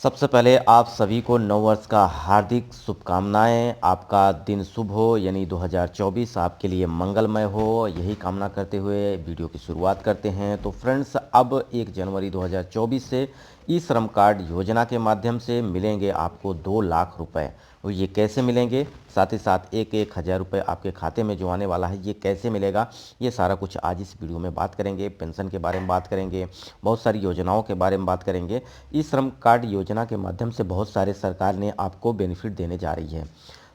सबसे पहले आप सभी को नववर्ष का हार्दिक शुभकामनाएं। आपका दिन शुभ हो, यानी 2024 आपके लिए मंगलमय हो, यही कामना करते हुए वीडियो की शुरुआत करते हैं। तो फ्रेंड्स, अब 1 जनवरी 2024 से ई श्रम कार्ड योजना के माध्यम से मिलेंगे आपको 2 लाख रुपए। और ये कैसे मिलेंगे, साथ ही साथ एक एक हज़ार रुपये आपके खाते में जो आने वाला है, ये कैसे मिलेगा, ये सारा कुछ आज इस वीडियो में बात करेंगे। पेंशन के बारे में बात करेंगे, बहुत सारी योजनाओं के बारे में बात करेंगे। ई श्रम कार्ड योजना के माध्यम से बहुत सारे सरकार ने आपको बेनिफिट देने जा रही है।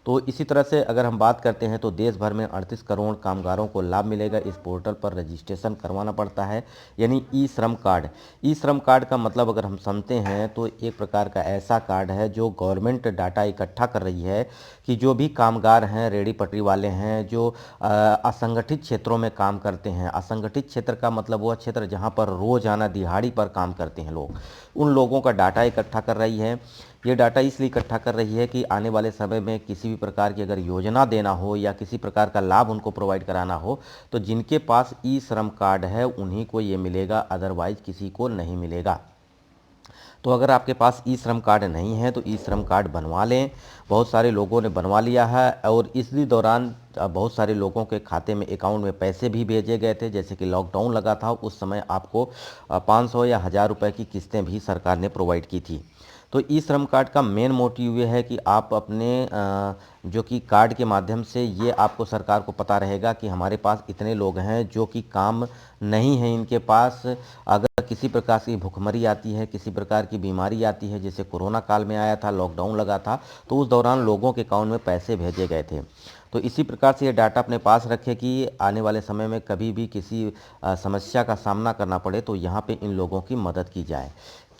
तो इसी तरह से अगर हम बात करते हैं तो देश भर में 38 करोड़ कामगारों को लाभ मिलेगा। इस पोर्टल पर रजिस्ट्रेशन करवाना पड़ता है, यानी ई श्रम कार्ड। ई श्रम कार्ड का मतलब अगर हम समझते हैं तो एक प्रकार का ऐसा कार्ड है जो गवर्नमेंट डाटा इकट्ठा कर रही है कि जो भी कामगार हैं, रेहड़ी पटरी वाले हैं, जो असंगठित क्षेत्रों में काम करते हैं। असंगठित क्षेत्र का मतलब वह क्षेत्र जहां पर रोजाना दिहाड़ी पर काम करते हैं लोग, उन लोगों का डाटा इकट्ठा कर रही है। ये डाटा इसलिए इकट्ठा कर रही है कि आने वाले समय में किसी भी प्रकार की अगर योजना देना हो या किसी प्रकार का लाभ उनको प्रोवाइड कराना हो, तो जिनके पास ई श्रम कार्ड है उन्हीं को ये मिलेगा, अदरवाइज किसी को नहीं मिलेगा। तो अगर आपके पास ई श्रम कार्ड नहीं है तो ई श्रम कार्ड बनवा लें। बहुत सारे लोगों ने बनवा लिया है और इसी दौरान बहुत सारे लोगों के खाते में, अकाउंट में पैसे भी भेजे गए थे। जैसे कि लॉकडाउन लगा था, उस समय आपको 500 या 1000 रुपये की किस्तें भी सरकार ने प्रोवाइड की थी। तो ई श्रम कार्ड का मेन मोटिव ये है कि आप अपने जो कि कार्ड के माध्यम से ये आपको सरकार को पता रहेगा कि हमारे पास इतने लोग हैं जो कि काम नहीं है इनके पास। अगर किसी प्रकार की भुखमरी आती है, किसी प्रकार की बीमारी आती है, जैसे कोरोना काल में आया था, लॉकडाउन लगा था, तो उस दौरान लोगों के अकाउंट में पैसे भेजे गए थे। तो इसी प्रकार से ये डाटा अपने पास रखें कि आने वाले समय में कभी भी किसी समस्या का सामना करना पड़े तो यहाँ पे इन लोगों की मदद की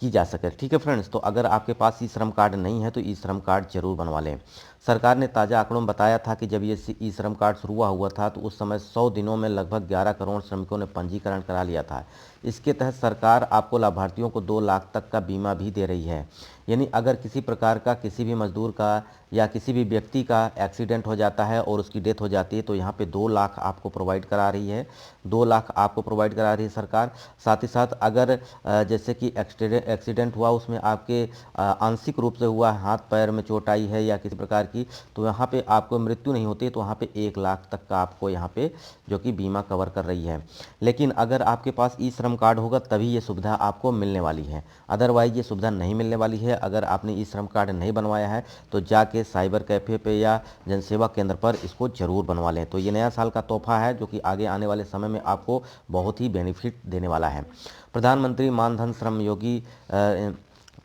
जा सके। ठीक है फ्रेंड्स, तो अगर आपके पास ई श्रम कार्ड नहीं है तो ई श्रम कार्ड जरूर बनवा लें। सरकार ने ताज़ा आंकड़ों में बताया था कि जब ये ई श्रम कार्ड शुरू हुआ था तो उस समय 100 दिनों में लगभग 11 करोड़ श्रमिकों ने पंजीकरण करा लिया था। इसके तहत सरकार आपको लाभार्थियों को 2 लाख तक का बीमा भी दे रही है। यानी अगर किसी प्रकार का किसी भी मजदूर का या किसी भी व्यक्ति का एक्सीडेंट हो जाता है और उसकी डेथ हो जाती है तो यहाँ पे 2 लाख आपको प्रोवाइड करा रही है। 2 लाख आपको प्रोवाइड करा रही है सरकार। साथ ही साथ अगर जैसे कि एक्सीडेंट हुआ, उसमें आपके आंशिक रूप से हुआ, हाथ पैर में चोट आई है या किसी प्रकार की, तो यहाँ पे आपको मृत्यु नहीं होती, तो वहाँ पे 1 लाख तक का आपको यहाँ पे जो कि बीमा कवर कर रही है। लेकिन अगर आपके पास ई श्रम कार्ड होगा तभी ये सुविधा आपको मिलने वाली है, अदरवाइज ये सुविधा नहीं मिलने वाली है। अगर आपने ई श्रम कार्ड नहीं बनवाया है तो जाके साइबर कैफ़े पे या जनसेवा केंद्र पर इसको ज़रूर बनवा लें। तो ये नया साल का तोहफा है जो कि आगे आने वाले समय में आपको बहुत ही बेनिफिट देने वाला है। प्रधानमंत्री मानधन श्रम योगी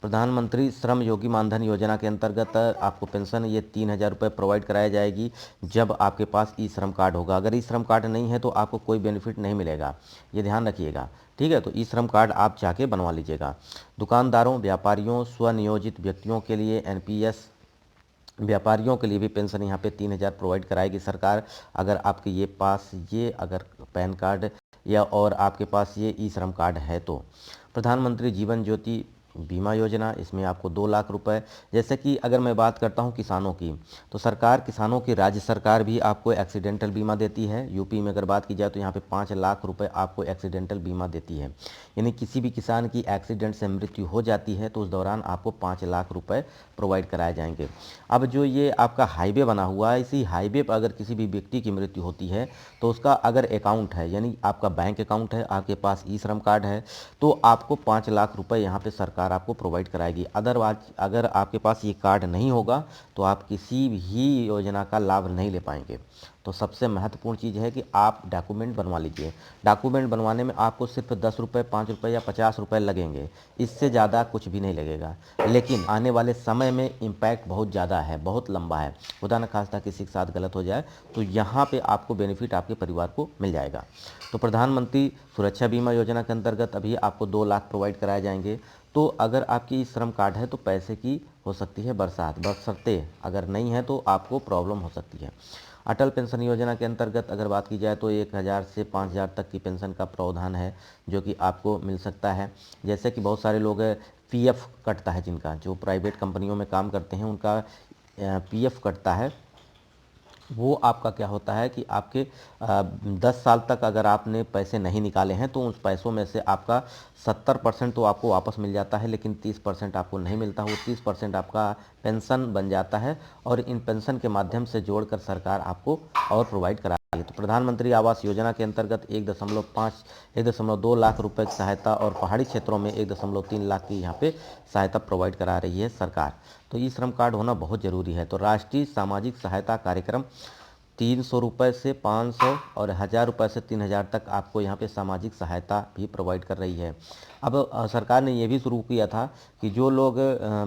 प्रधानमंत्री श्रम योगी मानधन योजना के अंतर्गत आपको पेंशन ये 3000 रुपये प्रोवाइड कराई जाएगी जब आपके पास ई श्रम कार्ड होगा। अगर ई श्रम कार्ड नहीं है तो आपको कोई बेनिफिट नहीं मिलेगा, ये ध्यान रखिएगा। ठीक है, तो ई श्रम कार्ड आप जाके बनवा लीजिएगा। दुकानदारों, व्यापारियों, स्वनियोजित व्यक्तियों के लिए एनपीएस, व्यापारियों के लिए भी पेंशन यहाँ पे 3000 प्रोवाइड कराएगी सरकार। अगर आपके ये पास ये अगर पैन कार्ड या और आपके पास ये ई श्रम कार्ड है तो। प्रधानमंत्री जीवन ज्योति बीमा योजना, इसमें आपको 2 लाख रुपए। जैसे कि अगर मैं बात करता हूँ किसानों की, तो सरकार किसानों की राज्य सरकार भी आपको एक्सीडेंटल बीमा देती है। यूपी में अगर बात की जाए तो यहाँ पे 5 लाख रुपए आपको एक्सीडेंटल बीमा देती है। यानी किसी भी किसान की एक्सीडेंट से मृत्यु हो जाती है तो उस दौरान आपको 5 लाख रुपए प्रोवाइड कराए जाएंगे। अब जो ये आपका हाईवे बना हुआ है, इसी हाईवे पर अगर किसी भी व्यक्ति की मृत्यु होती है तो उसका अगर अकाउंट है, यानी आपका बैंक अकाउंट है, आपके पास ई श्रम कार्ड है, तो आपको 5 लाख रुपए यहाँ पे सरकार आपको प्रोवाइड कराएगी। अदरवाइज अगर आपके पास ये कार्ड नहीं होगा तो आप किसी भी योजना का लाभ नहीं ले पाएंगे। तो सबसे महत्वपूर्ण चीज़ है कि आप डॉक्यूमेंट बनवा लीजिए। डॉक्यूमेंट बनवाने में आपको सिर्फ 10 रुपये, 5 रुपये या 50 रुपये लगेंगे, इससे ज़्यादा कुछ भी नहीं लगेगा। लेकिन आने वाले समय में इम्पैक्ट बहुत ज़्यादा है, बहुत लंबा है। खुदा न खास्ता किसी के साथ गलत हो जाए तो यहाँ पे आपको बेनिफिट आपके परिवार को मिल जाएगा। तो प्रधानमंत्री सुरक्षा बीमा योजना के अंतर्गत अभी आपको 2 लाख प्रोवाइड कराए जाएंगे। तो अगर आपकी श्रम कार्ड है तो पैसे की हो सकती है बरसाते, अगर नहीं है तो आपको प्रॉब्लम हो सकती है। अटल पेंशन योजना के अंतर्गत अगर बात की जाए तो 1000 से 5000 तक की पेंशन का प्रावधान है जो कि आपको मिल सकता है। जैसे कि बहुत सारे लोग पीएफ कटता है, जिनका जो प्राइवेट कंपनियों में काम करते हैं उनका पीएफ कटता है, वो आपका क्या होता है कि आपके 10 साल तक अगर आपने पैसे नहीं निकाले हैं तो उस पैसों में से आपका 70% तो आपको वापस मिल जाता है, लेकिन 30% आपको नहीं मिलता। वो 30% आपका पेंशन बन जाता है और इन पेंशन के माध्यम से जोड़कर सरकार आपको और प्रोवाइड करा रही है। तो प्रधानमंत्री आवास योजना के अंतर्गत 1.2 लाख रुपए की सहायता और पहाड़ी क्षेत्रों में 1.3 लाख की यहाँ पे सहायता प्रोवाइड करा रही है सरकार। तो ई श्रम कार्ड होना बहुत ज़रूरी है। तो राष्ट्रीय सामाजिक सहायता कार्यक्रम 300 रुपये से 500 और 1000 रुपये से 3000 तक आपको यहाँ पे सामाजिक सहायता भी प्रोवाइड कर रही है। अब सरकार ने ये भी शुरू किया था कि जो लोग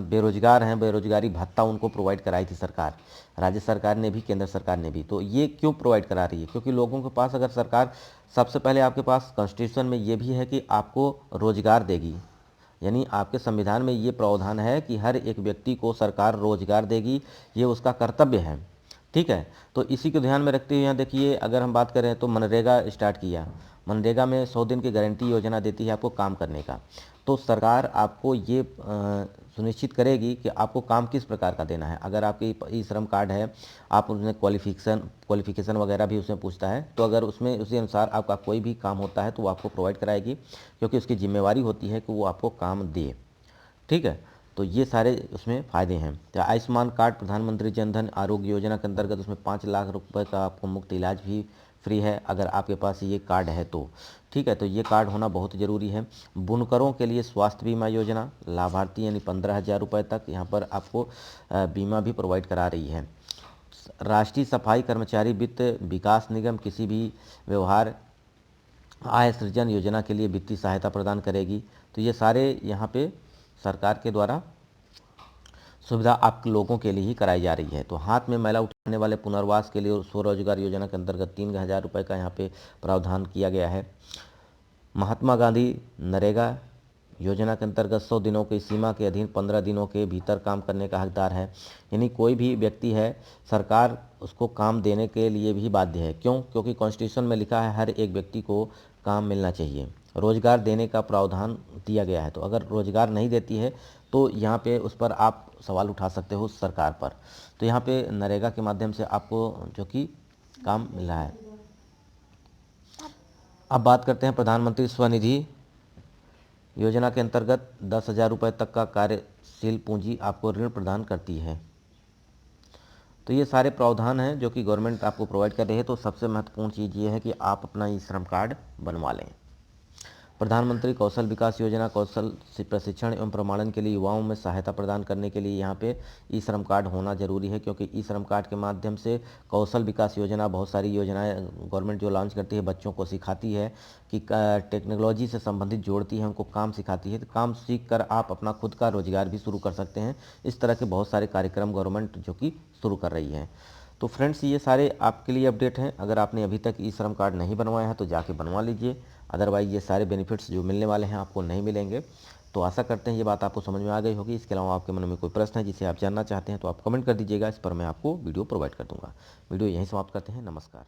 बेरोजगार हैं, बेरोजगारी भत्ता उनको प्रोवाइड कराई थी सरकार, राज्य सरकार ने भी, केंद्र सरकार ने भी। तो ये क्यों प्रोवाइड करा रही है? क्योंकि लोगों के पास अगर सरकार, सबसे पहले आपके पास कॉन्स्टिट्यूशन में ये भी है कि आपको रोजगार देगी, यानी आपके संविधान में ये प्रावधान है कि हर एक व्यक्ति को सरकार रोजगार देगी, ये उसका कर्तव्य है। ठीक है, तो इसी को ध्यान में रखते हुए यहाँ देखिए, अगर हम बात करें तो मनरेगा स्टार्ट किया। मनरेगा में 100 दिन की गारंटी योजना देती है आपको काम करने का। तो सरकार आपको ये सुनिश्चित करेगी कि आपको काम किस प्रकार का देना है। अगर आपकी ई श्रम कार्ड है, आप उसमें क्वालिफिकेशन वगैरह भी उसमें पूछता है, तो अगर उसमें उसी अनुसार आपका कोई भी काम होता है तो वो आपको प्रोवाइड कराएगी, क्योंकि उसकी जिम्मेवारी होती है कि वो आपको काम दे। ठीक है, तो ये सारे उसमें फ़ायदे हैं। तो आयुष्मान कार्ड, प्रधानमंत्री जन धन आरोग्य योजना के अंतर्गत उसमें 5 लाख रुपए का आपको मुफ्त इलाज भी फ्री है अगर आपके पास ये कार्ड है तो। ठीक है, तो ये कार्ड होना बहुत ज़रूरी है। बुनकरों के लिए स्वास्थ्य बीमा योजना, लाभार्थी यानी 15,000 रुपये तक यहाँ पर आपको बीमा भी प्रोवाइड करा रही है। राष्ट्रीय सफाई कर्मचारी वित्त विकास निगम किसी भी व्यवहार आय सृजन योजना के लिए वित्तीय सहायता प्रदान करेगी। तो ये सारे यहाँ पे सरकार के द्वारा सुविधा आप लोगों के लिए ही कराई जा रही है। तो हाथ में मैला उठाने वाले पुनर्वास के लिए स्वरोजगार योजना के अंतर्गत 3,000 रुपये का यहाँ पे प्रावधान किया गया है। महात्मा गांधी नरेगा योजना के अंतर्गत 100 दिनों की सीमा के अधीन 15 दिनों के भीतर काम करने का हकदार है। यानी कोई भी व्यक्ति है, सरकार उसको काम देने के लिए भी बाध्य है। क्यों? क्योंकि कॉन्स्टिट्यूशन में लिखा है हर एक व्यक्ति को काम मिलना चाहिए। रोजगार देने का प्रावधान दिया गया है। तो अगर रोजगार नहीं देती है तो यहाँ पे उस पर आप सवाल उठा सकते हो सरकार पर। तो यहाँ पे नरेगा के माध्यम से आपको जो कि काम मिल रहा है। अब बात करते हैं प्रधानमंत्री स्वनिधि योजना के अंतर्गत 10,000 रुपये तक का कार्यशील पूंजी आपको ऋण प्रदान करती है। तो ये सारे प्रावधान हैं जो कि गवर्नमेंट आपको प्रोवाइड कर रही है। तो सबसे महत्वपूर्ण चीज़ ये है कि आप अपना ई श्रम कार्ड बनवा लें। प्रधानमंत्री कौशल विकास योजना, कौशल प्रशिक्षण एवं प्रमाणन के लिए युवाओं में सहायता प्रदान करने के लिए यहाँ पे ई श्रम कार्ड होना जरूरी है, क्योंकि ई श्रम कार्ड के माध्यम से कौशल विकास योजना, बहुत सारी योजनाएं गवर्नमेंट जो लॉन्च करती है, बच्चों को सिखाती है कि टेक्नोलॉजी से संबंधित जोड़ती है, उनको काम सिखाती है। तो काम सीख कर आप अपना खुद का रोजगार भी शुरू कर सकते हैं। इस तरह के बहुत सारे कार्यक्रम गवर्नमेंट जो कि शुरू कर रही है। तो फ्रेंड्स, ये सारे आपके लिए अपडेट हैं। अगर आपने अभी तक ई श्रम कार्ड नहीं बनवाया है तो जाके बनवा लीजिए, अदरवाइज़ ये सारे बेनिफिट्स जो मिलने वाले हैं आपको नहीं मिलेंगे। तो आशा करते हैं ये बात आपको समझ में आ गई होगी। इसके अलावा आपके मन में कोई प्रश्न है जिसे आप जानना चाहते हैं तो आप कमेंट कर दीजिएगा, इस पर मैं आपको वीडियो प्रोवाइड कर दूंगा। वीडियो यहीं समाप्त करते हैं। नमस्कार।